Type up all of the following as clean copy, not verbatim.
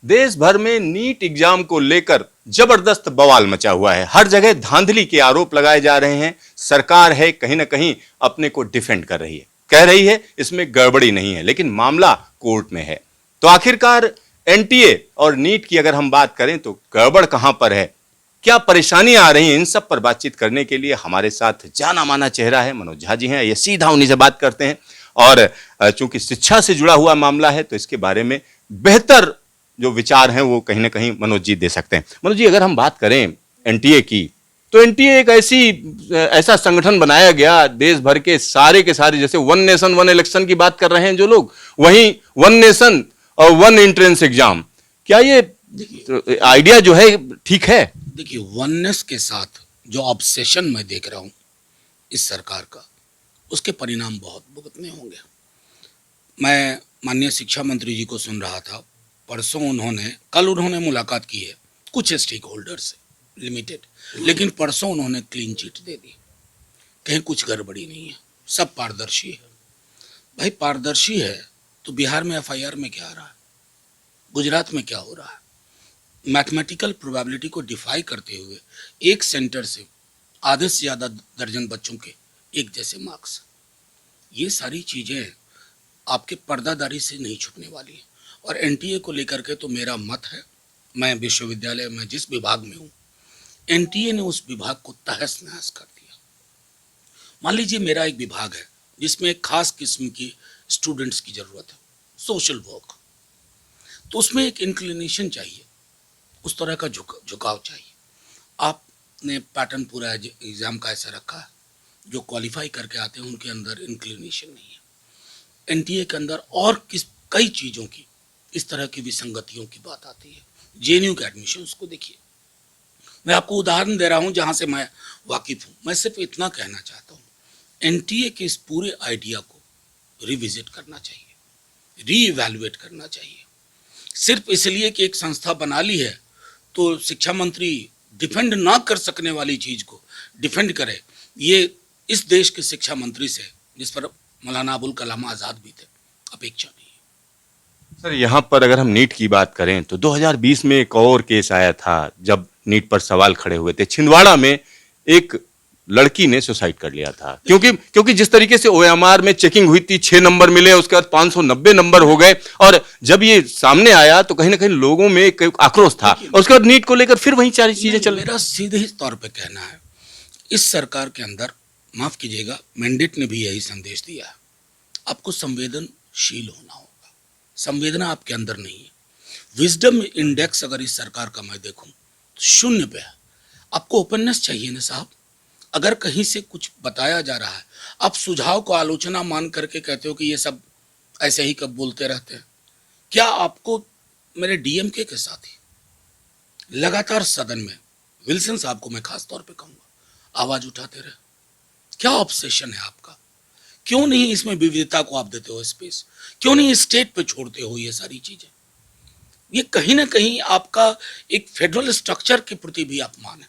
देश भर में नीट एग्जाम को लेकर जबरदस्त बवाल मचा हुआ है। हर जगह धांधली के आरोप लगाए जा रहे हैं। सरकार है कहीं ना कहीं अपने को डिफेंड कर रही है, कह रही है इसमें गड़बड़ी नहीं है, लेकिन मामला कोर्ट में है। तो आखिरकार एनटीए और नीट की अगर हम बात करें तो गड़बड़ कहां पर है, क्या परेशानियां आ रही हैं, इन सब पर बातचीत करने के लिए हमारे साथ जाना माना चेहरा है मनोज झा जी हैं। ये सीधा उन्हीं से बात करते हैं और चूंकि शिक्षा से जुड़ा हुआ मामला है तो इसके बारे में बेहतर जो विचार हैं वो कहीं ना कहीं मनोज जी दे सकते हैं। मनोज जी, अगर हम बात करें एनटीए की, तो एनटीए एक ऐसा संगठन बनाया गया देश भर के सारे, जैसे वन नेशन वन इलेक्शन की बात कर रहे हैं जो लोग, वहीं वन नेशन और वन एंट्रेंस एग्जाम, क्या ये आइडिया जो है ठीक है? देखिए, वननेस के साथ जो ऑब्सेशन मैं देख रहा हूं इस सरकार का, उसके परिणाम बहुत भुगतने होंगे। मैं माननीय शिक्षा मंत्री जी को सुन रहा था, कल उन्होंने मुलाकात की है कुछ स्टेक होल्डर से लिमिटेड, लेकिन परसों उन्होंने क्लीन चिट दे दी, कहीं कुछ गड़बड़ी नहीं है, सब पारदर्शी है। भाई पारदर्शी है तो बिहार में एफआईआर में क्या आ रहा है, गुजरात में क्या हो रहा है? मैथमेटिकल प्रोबेबिलिटी को डिफाई करते हुए एक सेंटर से आधे से ज़्यादा दर्जन बच्चों के एक जैसे मार्क्स, ये सारी चीज़ें आपके पर्दादारी से नहीं छुपने वाली है। और एनटीए को लेकर के तो मेरा मत है, मैं विश्वविद्यालय में जिस विभाग में हूँ, एनटीए ने उस विभाग को तहस नहस कर दिया। मान लीजिए मेरा एक विभाग है जिसमें एक खास किस्म की स्टूडेंट्स की ज़रूरत है, सोशल वर्क, तो उसमें एक इंक्लिनेशन चाहिए, उस तरह का झुकाव चाहिए। आपने पैटर्न पूरा एग्ज़ाम का ऐसा रखा है, जो क्वालिफाई करके आते हैं उनके अंदर इंक्लिनेशन नहीं है। एनटीए के अंदर और कई चीज़ों की इस तरह की विसंगतियों की बात आती है। जेएनयू के एडमिशन्स को देखिए, मैं आपको उदाहरण दे रहा हूं जहां से मैं वाकिफ हूं। मैं सिर्फ इतना कहना चाहता हूं, एनटीए के इस पूरे आइडिया को रिविजिट करना चाहिए, रीइवैल्यूएट करना चाहिए। सिर्फ इसलिए कि एक संस्था बना ली है तो शिक्षा मंत्री डिफेंड ना कर सकने वाली चीज को डिफेंड करे, ये इस देश के शिक्षा मंत्री से, जिस पर मौलाना अबुल कलाम आजाद भी थे, अपेक्षा नहीं है। सर, यहाँ पर अगर हम नीट की बात करें तो 2020 में एक और केस आया था जब नीट पर सवाल खड़े हुए थे। छिंदवाड़ा में एक लड़की ने सुसाइड कर लिया था, क्योंकि जिस तरीके से ओएमआर में चेकिंग हुई थी, 6 नंबर मिले, उसके बाद 590 नंबर हो गए, और जब ये सामने आया तो कहीं ना कहीं लोगों में एक आक्रोश था, और उसके बाद नीट को लेकर फिर वही सारी चीजें चल। मेरा सीधे तौर पे कहना है, इस सरकार के अंदर, माफ कीजिएगा, मैंडेट ने भी यही संदेश दिया है, आपको संवेदनशील होना होगा। संवेदना आपके अंदर नहीं है। विजडम इंडेक्स अगर इस सरकार का मैं देखूं तो 0 पे है। आपको ओपननेस चाहिए ना साहब। अगर कहीं से कुछ बताया जा रहा है, आप सुझाव को आलोचना मान करके कहते हो कि ये सब ऐसे ही कब बोलते रहते हैं। क्या आपको, मेरे डीएमके के साथी लगातार सदन में, विल्सन साहब को मैं खास तौर पे कहूंगा, आवाज उठाते रहे। क्या ऑब्सेशन है आपका? क्यों नहीं इसमें विविधता को आप देते हो स्पेस? क्यों नहीं स्टेट पे छोड़ते हो ये सारी चीजें? ये कहीं ना कहीं आपका एक फेडरल स्ट्रक्चर के प्रति भी अपमान है।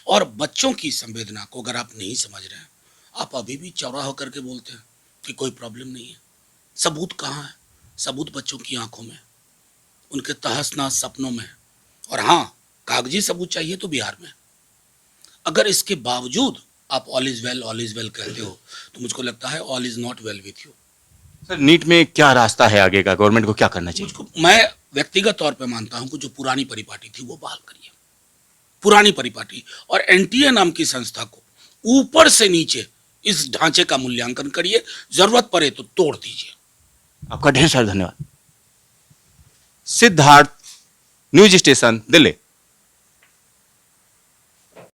और बच्चों की संवेदना को अगर आप नहीं समझ रहे हैं, आप अभी भी चौड़ा होकर के बोलते हैं कि कोई प्रॉब्लम नहीं है। सबूत कहाँ है? सबूत बच्चों की आंखों में, उनके तहस नहस सपनों में। और हाँ, कागजी सबूत चाहिए तो बिहार में। अगर इसके बावजूद आप ऑल इज वेल कहते हो, तो मुझको लगता है all is not well with you. Sir, NEET में क्या रास्ता है आगे का? गवर्नमेंट को क्या करना चाहिए? मैं व्यक्तिगत तौर पे मानता हूं कि जो पुरानी परिपाटी थी वो बहाल करिए, पुरानी परिपाटी, और एनटीए नाम की संस्था को ऊपर से नीचे इस ढांचे का मूल्यांकन करिए, जरूरत पड़े तो तोड़ दीजिए। आपका ढेर सारा धन्यवाद। Siddharth, news station, Delhi.